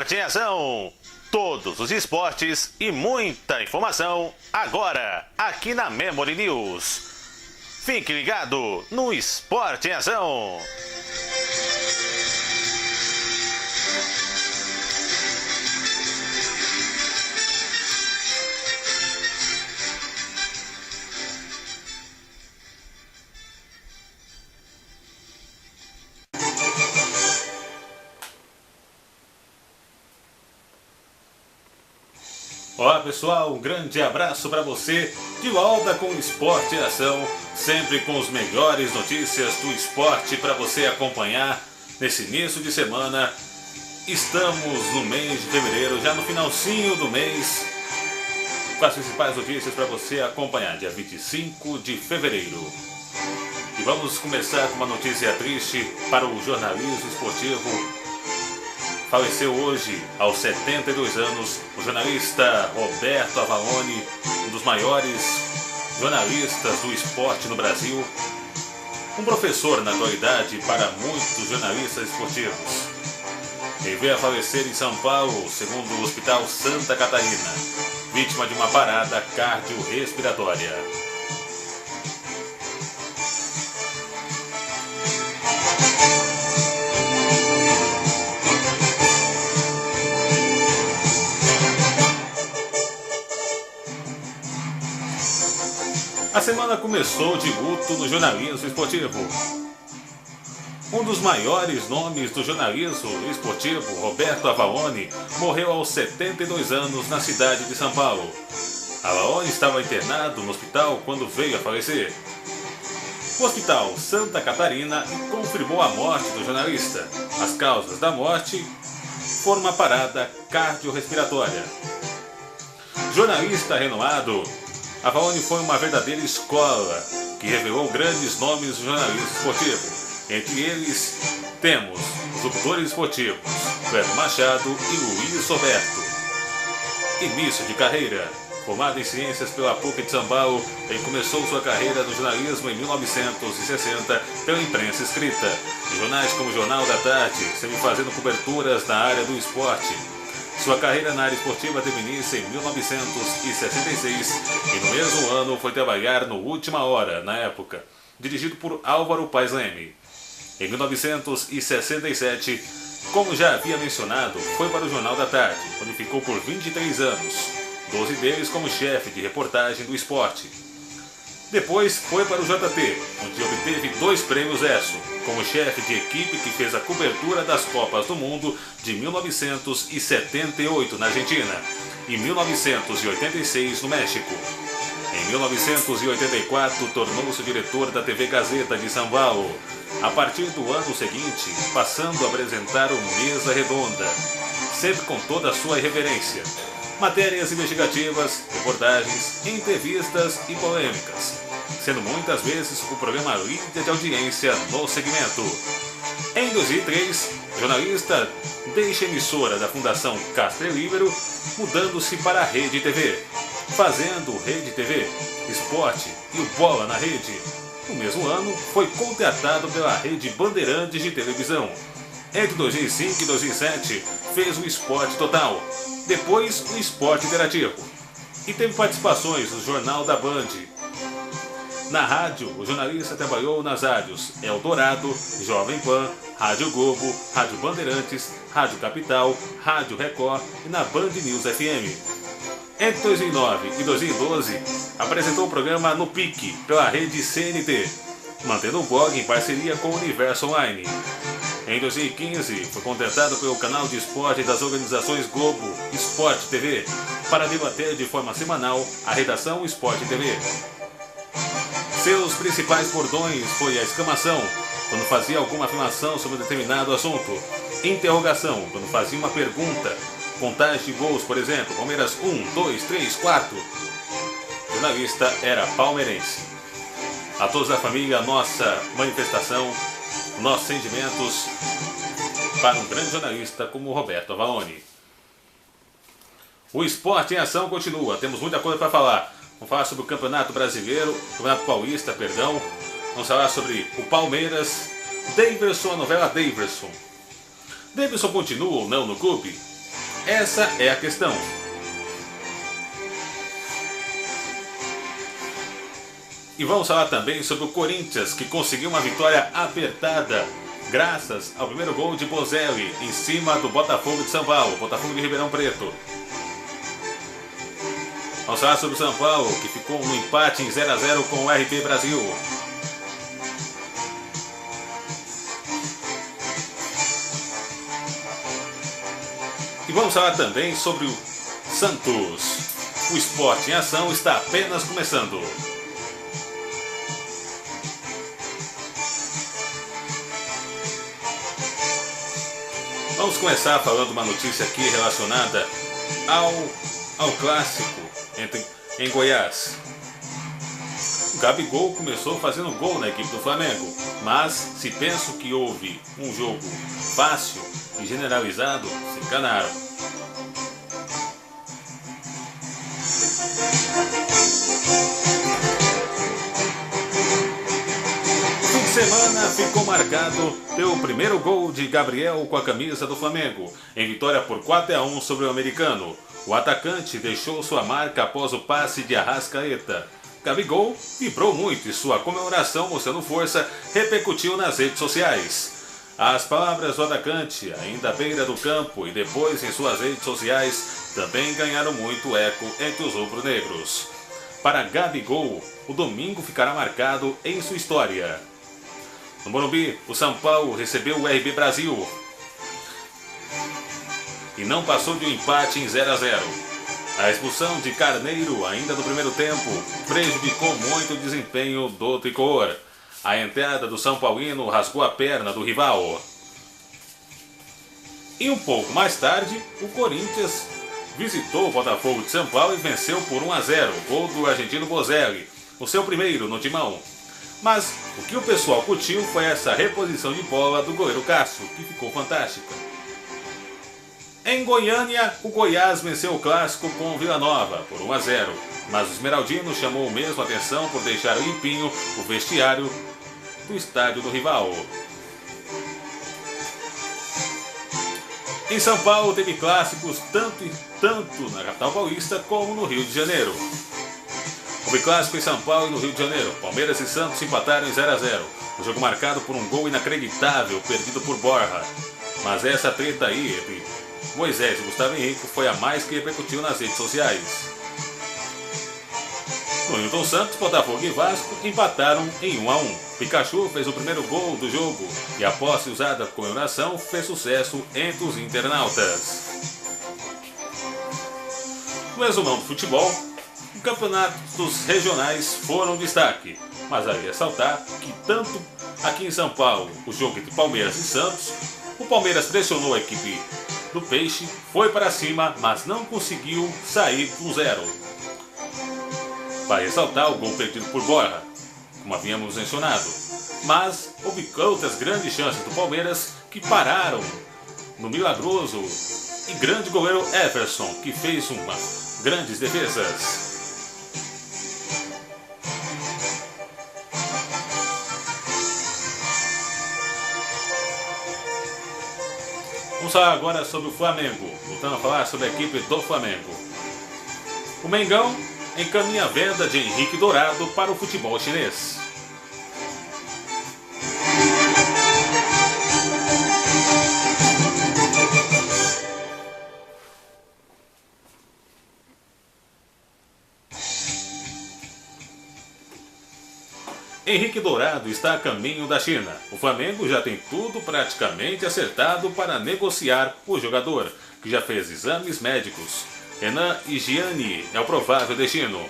Esporte em Ação. Todos os esportes e muita informação agora aqui na Memory News. Fique ligado no Esporte em Ação. Olá pessoal, um grande abraço para você, de volta com o Esporte em Ação, sempre com as melhores notícias do esporte para você acompanhar nesse início de semana. Estamos no mês de fevereiro, já no finalzinho do mês, com as principais notícias para você acompanhar, dia 25 de fevereiro. E vamos começar com uma notícia triste para o jornalismo esportivo. Faleceu hoje, aos 72 anos, o jornalista Roberto Avallone, um dos maiores jornalistas do esporte no Brasil. Um professor na atualidade para muitos jornalistas esportivos. Ele veio a falecer em São Paulo, segundo o Hospital Santa Catarina, vítima de uma parada cardiorrespiratória. A semana começou de luto no jornalismo esportivo. Um dos maiores nomes do jornalismo esportivo, Roberto Avallone, morreu aos 72 anos na cidade de São Paulo. Avallone estava internado no hospital quando veio a falecer. O Hospital Santa Catarina confirmou a morte do jornalista. As causas da morte foram uma parada cardiorrespiratória. Jornalista renomado, Avallone foi uma verdadeira escola que revelou grandes nomes do jornalismo esportivo. Entre eles, temos os locutores esportivos Cleber Machado e Luiz Roberto. Início de carreira. Formado em Ciências pela PUC de São Paulo, ele começou sua carreira no jornalismo em 1960 pela imprensa escrita, em jornais como o Jornal da Tarde, sempre fazendo coberturas na área do esporte. Sua carreira na área esportiva teve início em 1966 e no mesmo ano foi trabalhar no Última Hora, na época, dirigido por Álvaro Paes Leme. Em 1967, como já havia mencionado, foi para o Jornal da Tarde, onde ficou por 23 anos, 12 deles como chefe de reportagem do esporte. Depois foi para o JT, onde obteve 2 prêmios ESSO, como chefe de equipe que fez a cobertura das Copas do Mundo de 1978 na Argentina e 1986 no México. Em 1984, tornou-se diretor da TV Gazeta de São Paulo. A partir do ano seguinte, passando a apresentar o Mesa Redonda, sempre com toda a sua irreverência. Matérias investigativas, reportagens, entrevistas e polêmicas, sendo muitas vezes o programa líder de audiência no segmento. Em 2003, o jornalista deixa a emissora da Fundação Casper Libero, mudando-se para a Rede TV, fazendo Rede TV, Esporte e o Bola na Rede. No mesmo ano, foi contratado pela Rede Bandeirantes de televisão. Entre 2005 e 2007, fez o Esporte Total, depois o Esporte Interativo, e teve participações no Jornal da Band. Na rádio, o jornalista trabalhou nas rádios Eldorado, Jovem Pan, Rádio Globo, Rádio Bandeirantes, Rádio Capital, Rádio Record e na Band News FM. Entre 2009 e 2012, apresentou o programa No Pique pela rede CNT, mantendo um blog em parceria com o Universo Online. Em 2015, foi contratado pelo canal de esporte das organizações Globo Esporte TV para debater de forma semanal a redação Esporte TV. Seus principais bordões foi a exclamação, quando fazia alguma afirmação sobre um determinado assunto, interrogação, quando fazia uma pergunta, contagem de gols, por exemplo, Palmeiras 1, 2, 3, 4. O jornalista era palmeirense. A todos da família, nossa manifestação, nossos sentimentos para um grande jornalista como Roberto Avallone. O Esporte em Ação continua, temos muita coisa para falar. Vamos falar sobre o Campeonato Brasileiro, Campeonato Paulista, perdão. Vamos falar sobre o Palmeiras, Daverson, a novela Daverson. Daverson continua ou não no clube? Essa é a questão. E vamos falar também sobre o Corinthians, que conseguiu uma vitória apertada graças ao primeiro gol de Bozelli em cima do Botafogo de São Paulo, Botafogo de Ribeirão Preto. Vamos falar sobre o São Paulo, que ficou no empate em 0 a 0 com o RB Brasil. E vamos falar também sobre o Santos. O esporte em ação está apenas começando. Vamos começar falando uma notícia aqui relacionada ao clássico em Goiás. O Gabigol começou fazendo gol na equipe do Flamengo, mas se penso que houve um jogo fácil e generalizado, se enganaram. Semana ficou marcado pelo primeiro gol de Gabriel com a camisa do Flamengo, em vitória por 4 a 1 sobre o americano. O atacante deixou sua marca após o passe de Arrascaeta. Gabigol vibrou muito e sua comemoração, mostrando força, repercutiu nas redes sociais. As palavras do atacante, ainda à beira do campo e depois em suas redes sociais, também ganharam muito eco entre os rubro-negros. Para Gabigol, o domingo ficará marcado em sua história. No Morumbi, o São Paulo recebeu o RB Brasil e não passou de um empate em 0 a 0. A expulsão de Carneiro, ainda no primeiro tempo, prejudicou muito o desempenho do tricolor. A entrada do São Paulino rasgou a perna do rival. E um pouco mais tarde, o Corinthians visitou o Botafogo de São Paulo e venceu por 1 a 0, gol do argentino Bozelli, o seu primeiro no timão. Mas o que o pessoal curtiu foi essa reposição de bola do goleiro Cássio, que ficou fantástica. Em Goiânia, o Goiás venceu o clássico com o Vila Nova por 1 a 0, mas o Esmeraldino chamou mesmo a atenção por deixar limpinho o vestiário do estádio do rival. Em São Paulo teve clássicos tanto na capital paulista como no Rio de Janeiro. Houve clássico em São Paulo e no Rio de Janeiro. Palmeiras e Santos empataram em 0 a 0. O jogo marcado por um gol inacreditável perdido por Borja. Mas essa treta aí entre Moisés e Gustavo Henrique foi a mais que repercutiu nas redes sociais. No Newton Santos, Botafogo e Vasco empataram em 1 a 1. Pikachu fez o primeiro gol do jogo e a posse usada para comemoração fez sucesso entre os internautas. No resumão do futebol, os campeonatos regionais foram destaque, mas vale ressaltar que tanto aqui em São Paulo, o jogo entre Palmeiras e Santos, o Palmeiras pressionou a equipe do Peixe, foi para cima, mas não conseguiu sair do 0. Vale ressaltar o gol perdido por Borja, como havíamos mencionado, mas houve outras grandes chances do Palmeiras que pararam no milagroso e grande goleiro Everson, que fez grandes defesas. Vamos falar agora sobre o Flamengo, voltando a falar sobre a equipe do Flamengo. O Mengão encaminha a venda de Henrique Dourado para o futebol chinês. Henrique Dourado está a caminho da China. O Flamengo já tem tudo praticamente acertado para negociar o jogador, que já fez exames médicos. Renan Higiene é o provável destino.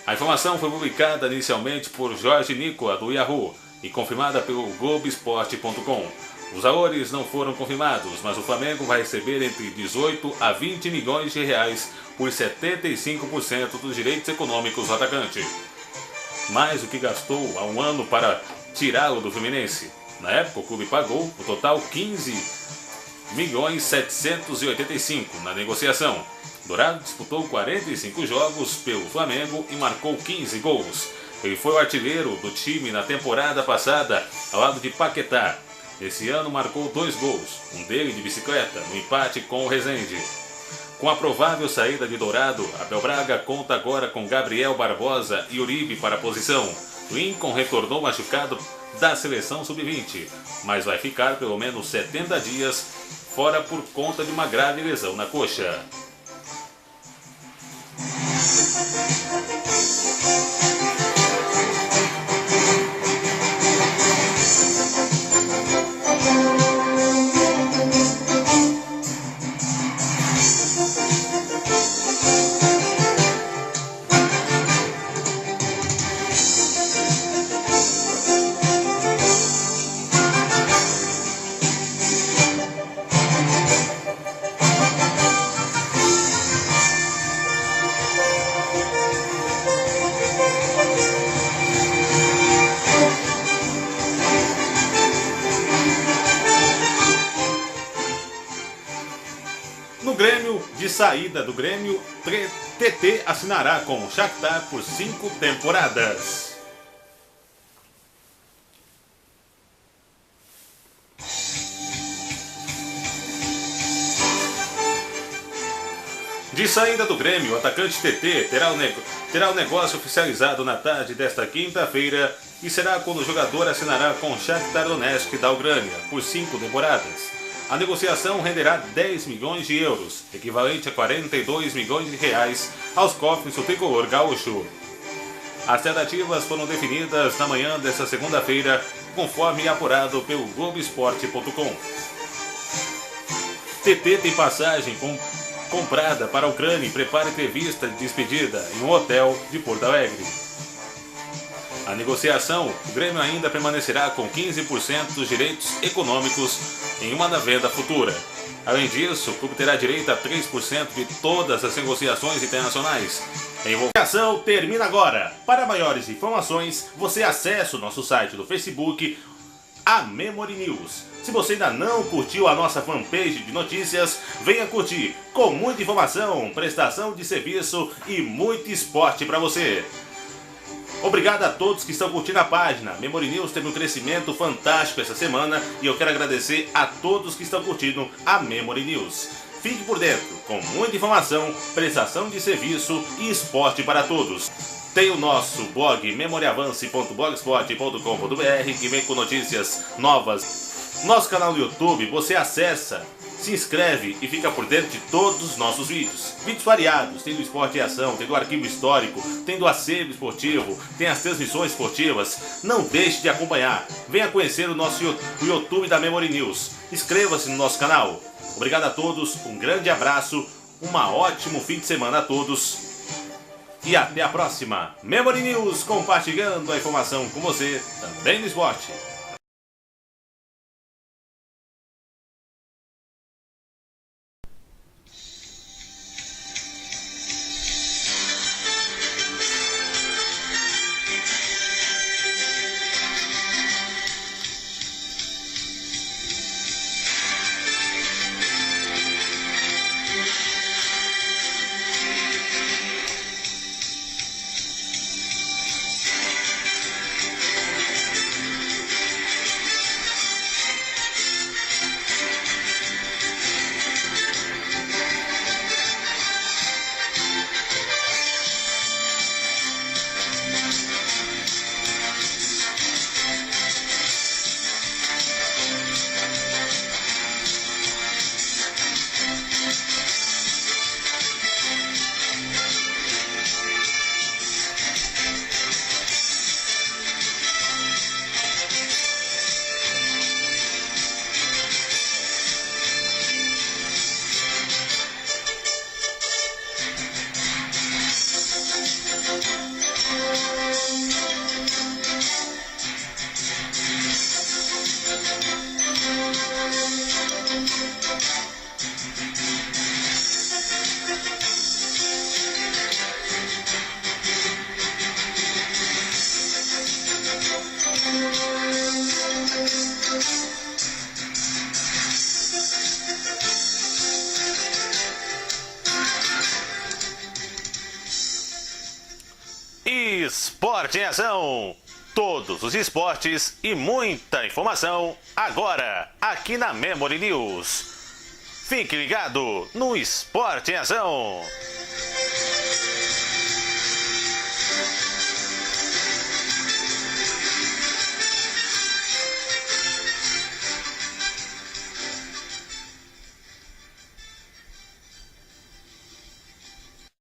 A informação foi publicada inicialmente por Jorge Nicola, do Yahoo, e confirmada pelo Globoesporte.com. Os valores não foram confirmados, mas o Flamengo vai receber entre 18 a 20 milhões de reais por 75% dos direitos econômicos do atacante. Mais do que gastou há um ano para tirá-lo do Fluminense. Na época, o clube pagou o total 15.785 na negociação. Dourado disputou 45 jogos pelo Flamengo e marcou 15 gols. Ele foi o artilheiro do time na temporada passada, ao lado de Paquetá. Esse ano marcou 2 gols, um dele de bicicleta, no empate com o Resende. Com a provável saída de Dourado, Abel Braga conta agora com Gabriel Barbosa e Uribe para a posição. Lincoln retornou machucado da seleção sub-20, mas vai ficar pelo menos 70 dias fora por conta de uma grave lesão na coxa. No Grêmio, de saída do Grêmio, TT assinará com o Shakhtar por 5 temporadas. De saída do Grêmio, o atacante TT terá o negócio oficializado na tarde desta quinta-feira e será quando o jogador assinará com o Shakhtar Donetsk da Ucrânia por 5 temporadas. A negociação renderá 10 milhões de euros, equivalente a 42 milhões de reais, aos cofres do tricolor gaúcho. As tratativas foram definidas na manhã desta segunda-feira, conforme apurado pelo Globoesporte.com. TT tem passagem comprada para a Ucrânia e prepara entrevista de despedida em um hotel de Porto Alegre. A negociação, o Grêmio ainda permanecerá com 15% dos direitos econômicos em uma venda futura. Além disso, o clube terá direito a 3% de todas as negociações internacionais. A negociação termina agora. Para maiores informações, você acessa o nosso site do Facebook, a Memory News. Se você ainda não curtiu a nossa fanpage de notícias, venha curtir, com muita informação, prestação de serviço e muito esporte para você. Obrigado a todos que estão curtindo a página. Memory News teve um crescimento fantástico essa semana e eu quero agradecer a todos que estão curtindo a Memory News. Fique por dentro, com muita informação, prestação de serviço e esporte para todos. Tem o nosso blog memoriavance.blogspot.com.br que vem com notícias novas. Nosso canal no YouTube, você acessa, se inscreve e fica por dentro de todos os nossos vídeos. Vídeos variados, tem do Esporte e Ação, tem do Arquivo Histórico, tem do Acervo Esportivo, tem as transmissões esportivas. Não deixe de acompanhar. Venha conhecer o nosso YouTube da Memory News. Inscreva-se no nosso canal. Obrigado a todos, um grande abraço, um ótimo fim de semana a todos. E até a próxima. Memory News, compartilhando a informação com você, também no esporte. Esporte em Ação. Todos os esportes e muita informação agora aqui na Memory News. Fique ligado no Esporte em Ação.